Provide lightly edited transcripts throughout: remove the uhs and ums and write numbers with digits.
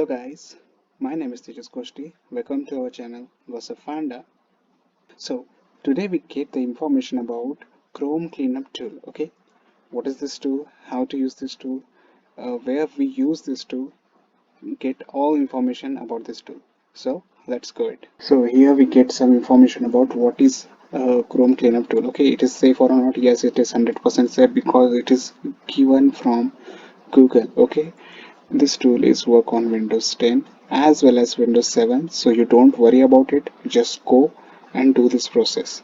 guys, my name is Tejas Koshti. Welcome to our channel Gossip Fanda. So today we get the information about Chrome Cleanup tool. Okay, what is this tool? How to use this tool? Where we use this tool? Get all information about this tool. So let's go it. So here we get some information about what is Chrome Cleanup tool. Okay, it is safe or not? Yes, it is 100% safe because it is given from Google. Okay, this tool is work on Windows 10 as well as Windows 7, so you don't worry about it. Just go and do this process.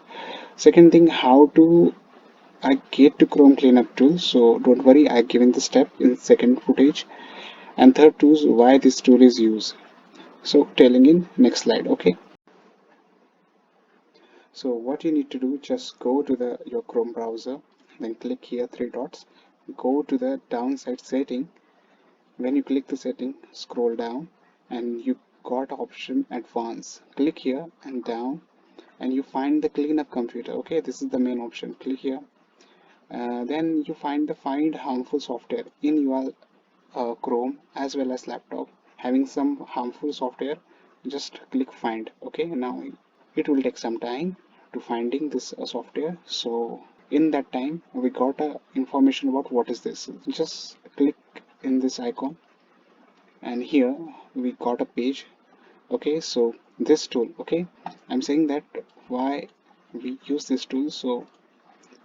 Second thing, how to I get to Chrome Cleanup tool, so don't worry, I've given the step in second footage. And third tool, why this tool is used. So telling in next slide, okay? So what you need to do, just go to your Chrome browser, then click here three dots, go to the downside setting. When you click the setting, scroll down and you got option advanced. Click here and down and you find the cleanup computer. Okay, this is the main option. Click here. Then you find the find harmful software in your Chrome as well as laptop. Having some harmful software, just click find. Okay, now it will take some time to finding this software. So in that time, we got information about what is this. Just click in this icon and here we got a page. Okay, so this tool, okay, I'm saying that why we use this tool. So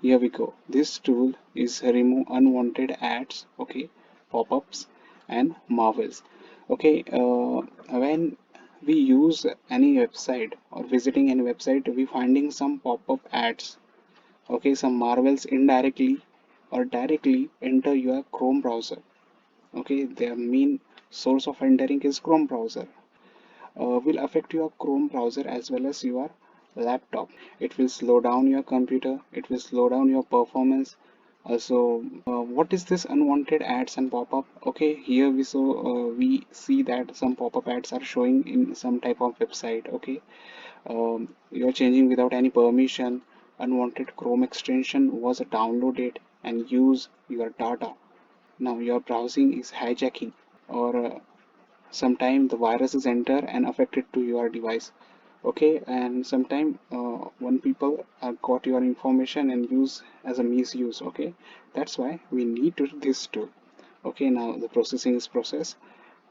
here we go. This tool is remove unwanted ads, okay, pop-ups and marvels. Okay, when we use any website or visiting any website, we finding some pop-up ads, okay, some marvels indirectly or directly enter your Chrome browser. Okay, their main source of entering is Chrome browser. Will affect your Chrome browser as well as your laptop. It will slow down your computer, it will slow down your performance. Also, what is this unwanted ads and pop-up? Okay, here we see that some pop-up ads are showing in some type of website. Okay, you are changing without any permission. Unwanted Chrome extension was downloaded and use your data. Now your browsing is hijacking or sometime the viruses enter and affect it to your device. Okay, and sometime when people got your information and use as a misuse. Okay, that's why we need to this tool. Okay, now the processing is process.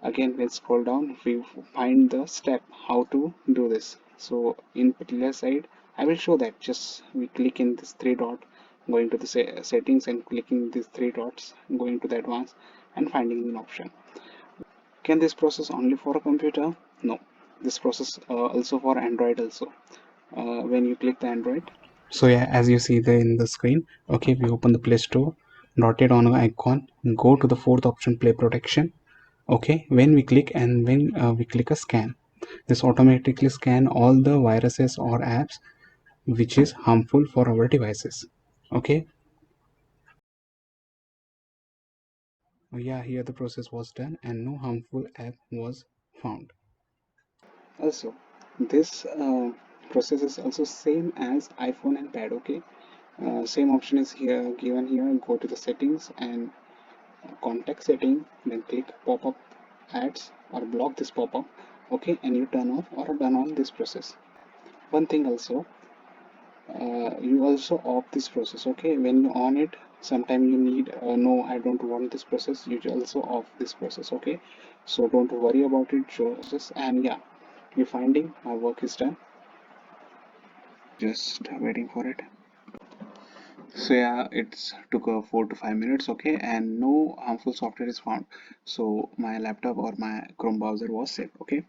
Again, we'll scroll down, we find the step how to do this. So in particular side, I will show that. Just we click in this three dot, going to the settings and clicking these three dots, going to the advanced and finding an option. Can this process only for a computer? No. This process also for Android also. When you click the Android. So yeah, as you see there in the screen, okay, we open the Play Store, dotted on an icon, go to the fourth option, Play Protection. Okay, when we click and when we click a scan, this automatically scan all the viruses or apps which is harmful for our devices. Okay, yeah, here the process was done and no harmful app was found. Also, this process is also same as iPhone and pad. Okay, same option is here given here. Go to the settings and contact setting, then click pop-up ads or block this pop-up. Okay, and you turn off or turn on this process. One thing also, you also off this process. Okay, when you on it, sometime you need no, I don't want this process. You also off this process. Okay, so don't worry about it. Just and yeah, you're finding my work is done. Just waiting for it. So yeah, it's took 4 to 5 minutes. Okay, and no harmful software is found. So my laptop or my Chrome browser was safe. Okay.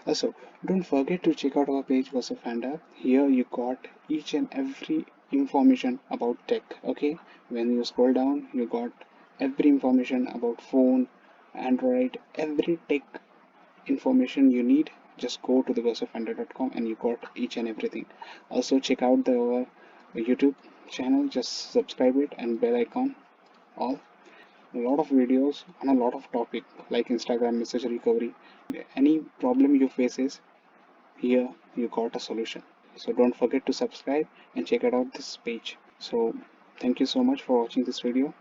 Also, don't forget to check out our page was Fanda. Here you got each and every information about tech. Okay, when you scroll down, you got every information about phone, Android, every tech information you need. Just go to the gossipfinder.com and you got each and everything. Also check out the YouTube channel, just subscribe it and bell icon all. A lot of videos on a lot of topic like Instagram message recovery. Any problem you faces, here you got a solution. So don't forget to subscribe and check it out this page. So thank you so much for watching this video.